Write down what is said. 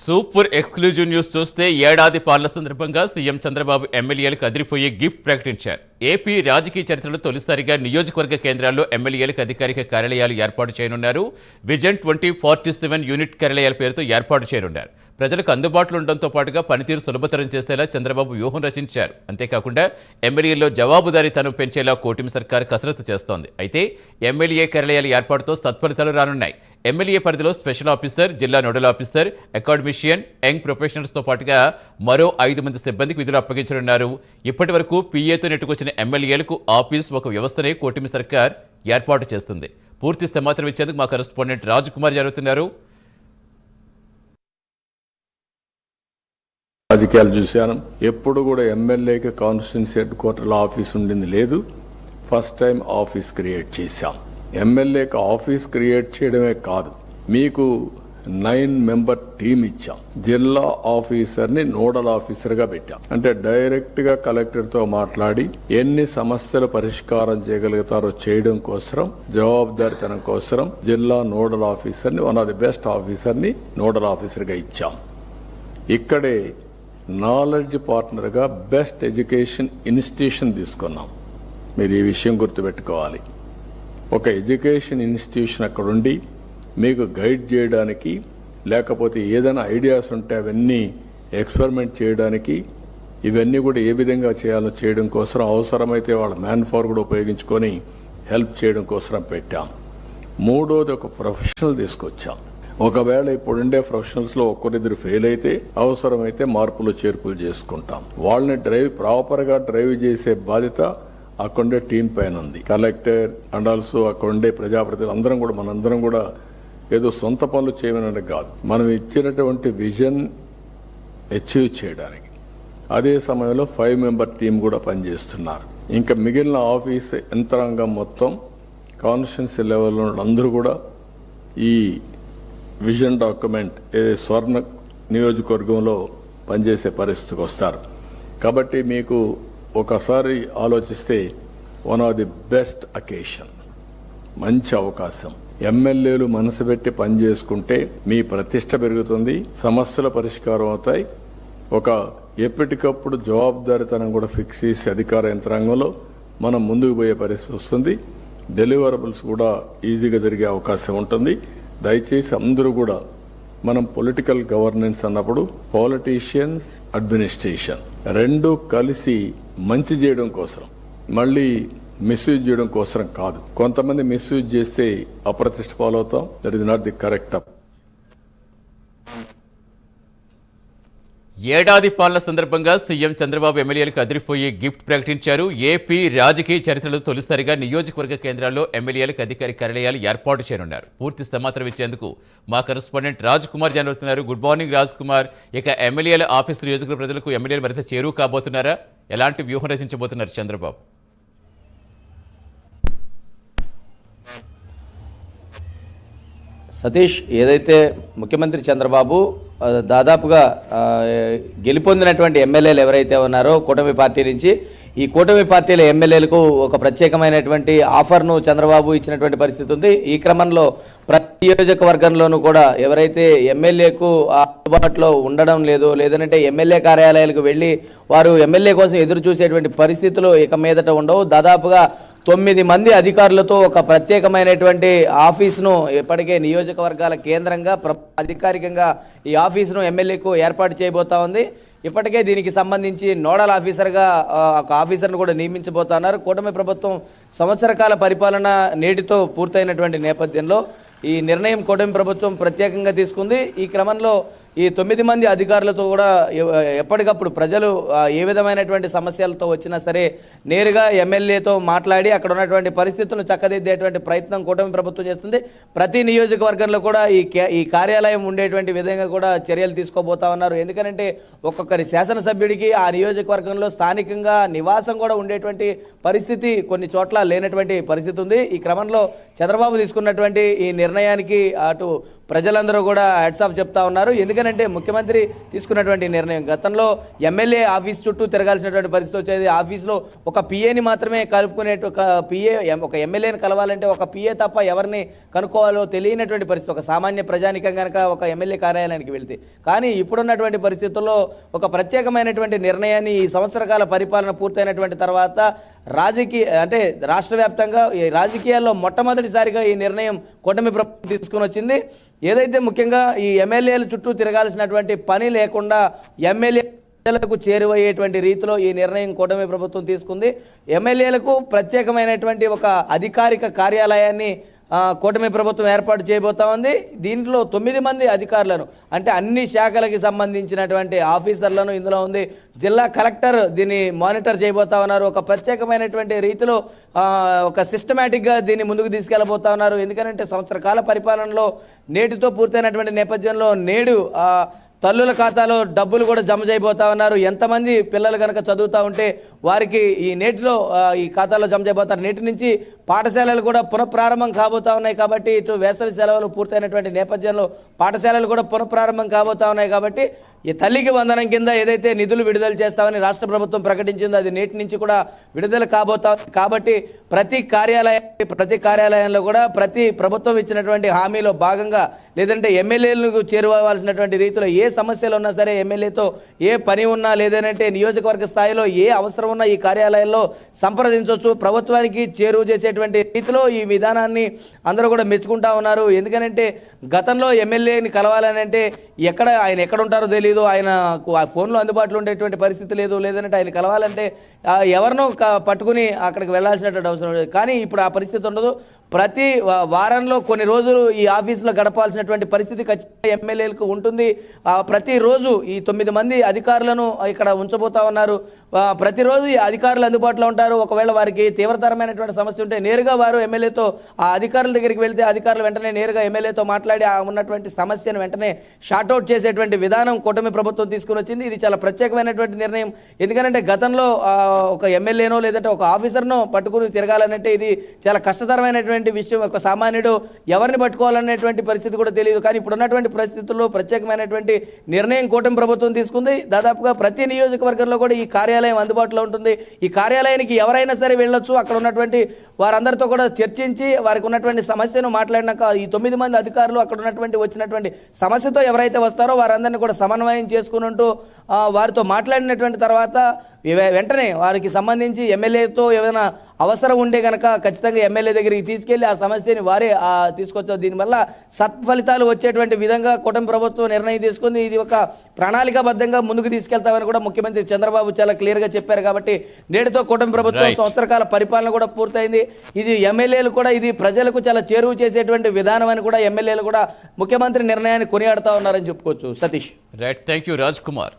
Super exclusive news చూస్తే ఏడాది పాలన సందర్భంగా సీఎం చంద్రబాబు ఎమ్మెల్యేలకు అదిరిపోయే గిఫ్ట్ ప్రకటించారు. ఏపీ రాజకీయ చరిత్రలో తొలిసారిగా నియోజకవర్గ కేంద్రాల్లో ఎమ్మెల్యేలకు అధికారిక కార్యాలయాలు ఏర్పాటు చేయనున్నారు. విజన్ 2047 యూనిట్ కార్యాలయాల పేరుతో ఏర్పాటు చేయనున్నారు. ప్రజలకు అందుబాటులో ఉండడంతో పాటుగా పనితీరు సులభతరం చేసేలా చంద్రబాబు వ్యూహం రచించారు. అంతేకాకుండా ఎమ్మెల్యేల్లో జవాబుదారీతనం పెంచేలా కూటమి సర్కార్ కసరత్తు చేస్తోంది. అయితే ఎమ్మెల్యే కార్యాలయాల ఏర్పాటుతో సత్ఫలితాలు రానున్నాయి. ఎమ్మెల్యే పరిధిలో స్పెషల్ ఆఫీసర్, జిల్లా నోడల్ ఆఫీసర్, అకాడమిషియన్, యంగ్ ప్రొఫెషనల్స్తో పాటుగా మరో 5 మంది సిబ్బందికి విధులు అప్పగించనున్నారు. ఇప్పటి వరకు పీఏతో నెట్టుకొచ్చిన ఎమ్మెల్యేలకు ఆఫీస్ ఒక వ్యవస్థనే కూటమి సర్కార్ ఏర్పాటు చేస్తుంది. పూర్తి సమాచారం ఇచ్చేందుకు మా కరెస్పాండెంట్ రాజ్ కుమార్ జరుగుతున్నారు. రాజకీయాలు చూశాను. ఎప్పుడు కూడా ఎమ్మెల్యేకి కాన్స్టిట్యున్సీ హెడ్ క్వార్టర్లో ఆఫీస్ ఉండింది లేదు. ఫస్ట్ టైం ఆఫీస్ క్రియేట్ చేశాం. ఎమ్మెల్యేకి ఆఫీస్ క్రియేట్ చేయడమే కాదు, మీకు 9 మెంబర్ టీమ్ ఇచ్చాం. జిల్లా ఆఫీసర్ని నోడల్ ఆఫీసర్గా పెట్టాం. అంటే డైరెక్ట్ గా కలెక్టర్తో మాట్లాడి ఎన్ని సమస్యలు పరిష్కారం చేయగలుగుతారో చేయడం కోసం, జవాబుదారితనం కోసం జిల్లా నోడల్ ఆఫీసర్ని, వన్ ఆఫ్ ది బెస్ట్ ఆఫీసర్ని నోడల్ ఆఫీసర్గా ఇచ్చాం. ఇక్కడే నాలెడ్జ్ పార్ట్నర్గా బెస్ట్ ఎడ్యుకేషన్ ఇన్స్టిట్యూషన్ తీసుకున్నాం. మీరు ఈ విషయం గుర్తుపెట్టుకోవాలి. ఒక ఎడ్యుకేషన్ ఇన్స్టిట్యూషన్ అక్కడుండి మీకు గైడ్ చేయడానికి, లేకపోతే ఏదైనా ఐడియాస్ ఉంటే అవన్నీ ఎక్స్పెరిమెంట్ చేయడానికి, ఇవన్నీ కూడా ఏ విధంగా చేయాలో చేయడం కోసం, అవసరమైతే వాళ్ళ మ్యాన్ పవర్ కూడా ఉపయోగించుకొని హెల్ప్ చేయడం కోసం పెట్టాం. మూడోది ఒక ప్రొఫెషనల్ తీసుకొచ్చాం. ఒకవేళ ఇప్పుడుండే ప్రొఫెషనల్స్ లో ఒక్కరిద్దరు ఫెయిల్ అయితే అవసరమైతే మార్పులు చేర్పులు చేసుకుంటాం. వాళ్ళని ప్రాపర్ గా డ్రైవ్ చేసే బాధ్యత అక్కడుండే టీం పైన ఉంది. కలెక్టర్ అండ్ ఆల్సో అక్కడుండే ప్రజాప్రతినిధులు అందరం కూడా, మనందరం కూడా ఏదో సొంత పనులు చేయమని కాదు, మనం ఇచ్చినటువంటి విజన్ అచీవ్ చేయడానికి. అదే సమయంలో 5 మెంబర్ టీం కూడా పనిచేస్తున్నారు. ఇంకా మిగిలిన ఆఫీస్ యంత్రాంగం మొత్తం కాన్స్టిట్యున్సీ లెవెల్లో అందరూ కూడా ఈ విజన్ డాక్యుమెంట్ స్వర్ణ నియోజకవర్గంలో పనిచేసే పరిస్థితికి వస్తారు. కాబట్టి మీకు ఒకసారి ఆలోచిస్తే one of the best occasion, మంచి అవకాశం. ఎమ్మెల్యేలు మనసు పెట్టి పనిచేసుకుంటే మీ ప్రతిష్ట పెరుగుతుంది, సమస్యల పరిష్కారం అవుతాయి. ఒక ఎప్పటికప్పుడు జవాబుదారీతనం కూడా ఫిక్స్ చేసి అధికార యంత్రాంగంలో మనం ముందుకు పోయే పరిస్థితి వస్తుంది. డెలివరబుల్స్ కూడా ఈజీగా జరిగే అవకాశం ఉంటుంది. దయచేసి అందరూ కూడా మనం పొలిటికల్ గవర్నెన్స్ అన్నప్పుడు పాలిటీషియన్స్, అడ్మినిస్ట్రేషన్ రెండు కలిసి మంచి చేయడం కోసం, మళ్ళీ మిస్యూజ్ చేయడం కోసం కాదు. కొంతమంది మిస్యూజ్ చేస్తే అప్రతిష్ట పాలవుతాం. That is not the correct. ఏడాది పాలన సందర్భంగా సీఎం చంద్రబాబు ఎమ్మెల్యేలకు అదిరిపోయే గిఫ్ట్ ప్రకటించారు. ఏపీ రాజకీయ చరిత్రలో తొలిసారిగా నియోజకవర్గ కేంద్రాల్లో ఎమ్మెల్యేలకు అధికారిక కార్యాలయాలు ఏర్పాటు చేయనున్నారు. పూర్తి సమాచారం ఇచ్చేందుకు మా కరెస్పాండెంట్ రాజ్ కుమార్ జరుగుతున్నారు. Good morning Raj Kumar. ఇక ఎమ్మెల్యేల ఆఫీసు నియోజకవర్గ ప్రజలకు ఎమ్మెల్యేలు మరింత చేరువ కాబోతున్నారా? ఎలాంటి వ్యూహం రచించబోతున్నారు చంద్రబాబు? సతీష్, ఏదైతే ముఖ్యమంత్రి చంద్రబాబు దాదాపుగా గెలుపొందినటువంటి ఎమ్మెల్యేలు ఎవరైతే ఉన్నారో కూటమి పార్టీ నుంచి, ఈ కూటమి పార్టీల ఎమ్మెల్యేలకు ఒక ప్రత్యేకమైనటువంటి ఆఫర్ను చంద్రబాబు ఇచ్చినటువంటి పరిస్థితి ఉంది. ఈ క్రమంలో ప్రతి నియోజకవర్గంలోనూ కూడా ఎవరైతే ఎమ్మెల్యేకు అందుబాటులో ఉండడం లేదో, లేదంటే ఎమ్మెల్యే కార్యాలయాలకు వెళ్ళి వారు ఎమ్మెల్యే కోసం ఎదురు చూసేటువంటి పరిస్థితులు ఇక మీదట ఉండవు. దాదాపుగా 9 మంది అధికారులతో ఒక ప్రత్యేకమైనటువంటి ఆఫీసును ఇప్పటికే నియోజకవర్గాల కేంద్రంగా అధికారికంగా ఈ ఆఫీసును ఎమ్మెల్యేకు ఏర్పాటు చేయబోతా ఉంది. ఇప్పటికే దీనికి సంబంధించి నోడల్ ఆఫీసర్గా ఒక ఆఫీసర్ను కూడా నియమించబోతున్నారు. కూటమి ప్రభుత్వం సంవత్సర కాల పరిపాలన నేటితో పూర్తయినటువంటి నేపథ్యంలో ఈ నిర్ణయం కూటమి ప్రభుత్వం ప్రత్యేకంగా తీసుకుంది. ఈ క్రమంలో ఈ 9 మంది అధికారులతో కూడా ఎప్పటికప్పుడు ప్రజలు ఏ విధమైనటువంటి సమస్యలతో వచ్చినా సరే నేరుగా ఎమ్మెల్యేతో మాట్లాడి అక్కడ ఉన్నటువంటి పరిస్థితులను చక్కదిద్దేటువంటి ప్రయత్నం కూటమి ప్రభుత్వం చేస్తుంది. ప్రతి నియోజకవర్గంలో కూడా ఈ కార్యాలయం ఉండేటువంటి విధంగా కూడా చర్యలు తీసుకోబోతా ఉన్నారు. ఎందుకంటే ఒక్కొక్కరి శాసనసభ్యుడికి ఆ నియోజకవర్గంలో స్థానికంగా నివాసం కూడా ఉండేటువంటి పరిస్థితి కొన్ని చోట్ల లేనటువంటి పరిస్థితి ఉంది. ఈ క్రమంలో చంద్రబాబు తీసుకున్నటువంటి ఈ నిర్ణయానికి అటు ప్రజలందరూ కూడా హ్యాట్స్ ఆఫ్ చెప్తా ఉన్నారు. ఎందుకంటే ఎందుకనంటే ముఖ్యమంత్రి తీసుకున్నటువంటి నిర్ణయం. గతంలో ఎమ్మెల్యే ఆఫీస్ చుట్టూ తిరగాల్సినటువంటి పరిస్థితి వచ్చేది. ఆఫీస్లో ఒక పిఏని మాత్రమే కలుపుకునే ఒక ఎమ్మెల్యేని కలవాలంటే ఒక పిఏ తప్ప ఎవరిని కనుక్కోవాలో తెలియనటువంటి పరిస్థితి ఒక సామాన్య ప్రజానికం కనుక ఒక ఎమ్మెల్యే కార్యాలయానికి వెళ్తే. కానీ ఇప్పుడున్నటువంటి పరిస్థితుల్లో ఒక ప్రత్యేకమైనటువంటి నిర్ణయాన్ని ఈ సంవత్సర కాల పరిపాలన పూర్తయినటువంటి తర్వాత అంటే రాష్ట్ర వ్యాప్తంగా ఈ రాజకీయాల్లో మొట్టమొదటిసారిగా ఈ నిర్ణయం కూటమి ప్రభుత్వం తీసుకుని వచ్చింది. ఏదైతే ముఖ్యంగా ఈ ఎమ్మెల్యేల చుట్టూ తిరగాల్సినటువంటి పని లేకుండా ఎమ్మెల్యేలకు చేరువయ్యేటువంటి రీతిలో ఈ నిర్ణయం కూటమి ప్రభుత్వం తీసుకుంది. ఎమ్మెల్యేలకు ప్రత్యేకమైనటువంటి ఒక అధికారిక కార్యాలయాన్ని కూటమి ప్రభుత్వం ఏర్పాటు చేయబోతా ఉంది. దీంట్లో 9 మంది అధికారులను అంటే అన్ని శాఖలకి సంబంధించినటువంటి ఆఫీసర్లను ఇందులో ఉంది. జిల్లా కలెక్టర్ దీన్ని మానిటర్ చేయబోతా ఉన్నారు. ఒక ప్రత్యేకమైనటువంటి రీతిలో ఒక సిస్టమేటిక్గా దీన్ని ముందుకు తీసుకెళ్లబోతా ఉన్నారు. ఎందుకంటే సంవత్సర కాల పరిపాలనలో నేటితో పూర్తయినటువంటి నేపథ్యంలో నేడు తల్లుల ఖాతాలో డబ్బులు కూడా జమ చేయబోతా ఉన్నారు. ఎంతమంది పిల్లలు కనుక చదువుతూ ఉంటే వారికి ఈ నేటిలో ఈ ఖాతాలో జమ చేయబోతారు. నేటి నుంచి పాఠశాలలు కూడా పునఃప్రారంభం కాబోతా ఉన్నాయి. కాబట్టి ఇటు వేసవి సెలవులు పూర్తయినటువంటి నేపథ్యంలో పాఠశాలలు కూడా పునఃప్రారంభం కాబోతా ఉన్నాయి. కాబట్టి ఈ తల్లికి వందనం కింద ఏదైతే నిధులు విడుదల చేస్తామని రాష్ట్ర ప్రభుత్వం ప్రకటించిందో అది నేటి నుంచి కూడా విడుదల కాబోతా. కాబట్టి ప్రతి కార్యాలయంలో కూడా ప్రతి ప్రభుత్వం ఇచ్చినటువంటి హామీలో భాగంగా లేదంటే ఎమ్మెల్యేలకు చేరువవలసినటువంటి రీతిలో ఏ సమస్యలు ఉన్నా సరే ఎమ్మెల్యేతో ఏ పని ఉన్నా లేదంటే నియోజకవర్గ స్థాయిలో ఏ అవసరం ఉన్నా ఈ కార్యాలయంలో సంప్రదించవచ్చు. ప్రభుత్వానికి చేరువ చేసేటువంటి రీతిలో ఈ విధానాన్ని అందరూ కూడా మెచ్చుకుంటా ఉన్నారు. ఎందుకంటే గతంలో ఎమ్మెల్యేని కలవాలని అంటే ఆయన ఎక్కడ ఉంటారో తెలియదు, ఆయన ఫోన్లో అందుబాటులో ఉండేటువంటి పరిస్థితి లేదు, లేదంటే ఆయన కలవాలంటే ఎవరినో పట్టుకుని అక్కడికి వెళ్లాల్సినటువంటి అవసరం లేదు. కానీ ఇప్పుడు ఆ పరిస్థితి ఉండదు. ప్రతి వారంలో కొన్ని రోజులు ఈ ఆఫీసులో గడపాల్సినటువంటి పరిస్థితి ఖచ్చితంగా ఎమ్మెల్యేలకు ఉంటుంది. ప్రతిరోజు ఈ 9 మంది అధికారులను ఇక్కడ ఉంచబోతా ఉన్నారు. ప్రతిరోజు ఈ అధికారులు అందుబాటులో ఉంటారు. ఒకవేళ వారికి తీవ్రతరమైనటువంటి సమస్య ఉంటే నేరుగా వారు ఎమ్మెల్యేతో ఆ అధికారుల దగ్గరికి వెళ్తే అధికారులు వెంటనే నేరుగా ఎమ్మెల్యేతో మాట్లాడి ఆ ఉన్నటువంటి సమస్యను వెంటనే షార్ట్అవుట్ చేసేటువంటి విధానం కూటమి ప్రభుత్వం తీసుకుని వచ్చింది. ఇది చాలా ప్రత్యేకమైనటువంటి నిర్ణయం. ఎందుకంటే గతంలో ఒక ఎమ్మెల్యేనో లేదంటే ఒక ఆఫీసర్నో పట్టుకుని తిరగాలనంటే ఇది చాలా కష్టతరమైనటువంటి విషయం. ఒక సామాన్యుడు ఎవరిని పట్టుకోవాలనేటువంటి పరిస్థితి కూడా తెలియదు. కానీ ఇప్పుడున్నటువంటి పరిస్థితుల్లో ప్రత్యేకమైనటువంటి నిర్ణయం కూటమి ప్రభుత్వం తీసుకుంది. దాదాపుగా ప్రతి నియోజకవర్గంలో కూడా ఈ కార్యాలయం అందుబాటులో ఉంటుంది. ఈ కార్యాలయానికి ఎవరైనా సరే వెళ్ళొచ్చు. అక్కడ ఉన్నటువంటి వారందరితో కూడా చర్చించి వారికి ఉన్నటువంటి సమస్యను మాట్లాడినాక ఈ 9 మంది అధికారులు అక్కడ ఉన్నటువంటి వచ్చినటువంటి సమస్యతో ఎవరైతే వస్తారో వారందరినీ కూడా సమన్వయం చేసుకుంటూ వారితో మాట్లాడినటువంటి తర్వాత వెంటనే వారికి సంబంధించి ఎమ్మెల్యేతో ఏదైనా అవసరం ఉండే కనుక ఖచ్చితంగా ఎమ్మెల్యే దగ్గరికి తీసుకెళ్లి ఆ సమస్యని వారే తీసుకొచ్చారు. దీనివల్ల సత్ఫలితాలు వచ్చేటువంటి విధంగా కూటమి ప్రభుత్వం నిర్ణయం తీసుకుంది. ఇది ఒక ప్రణాళికాబద్ధంగా ముందుకు తీసుకెళ్తామని కూడా ముఖ్యమంత్రి చంద్రబాబు చాలా క్లియర్గా చెప్పారు. కాబట్టి నేటితో కూటమి ప్రభుత్వం సంవత్సర కాల పరిపాలన కూడా పూర్తయింది. ఇది ఎమ్మెల్యేలు కూడా ఇది ప్రజలకు చాలా చేరువ చేసేటువంటి విధానం అని కూడా ఎమ్మెల్యేలు కూడా ముఖ్యమంత్రి నిర్ణయాన్ని కొనియాడుతా ఉన్నారని చెప్పుకోవచ్చు. Satish. Right, thank you Raj Kumar.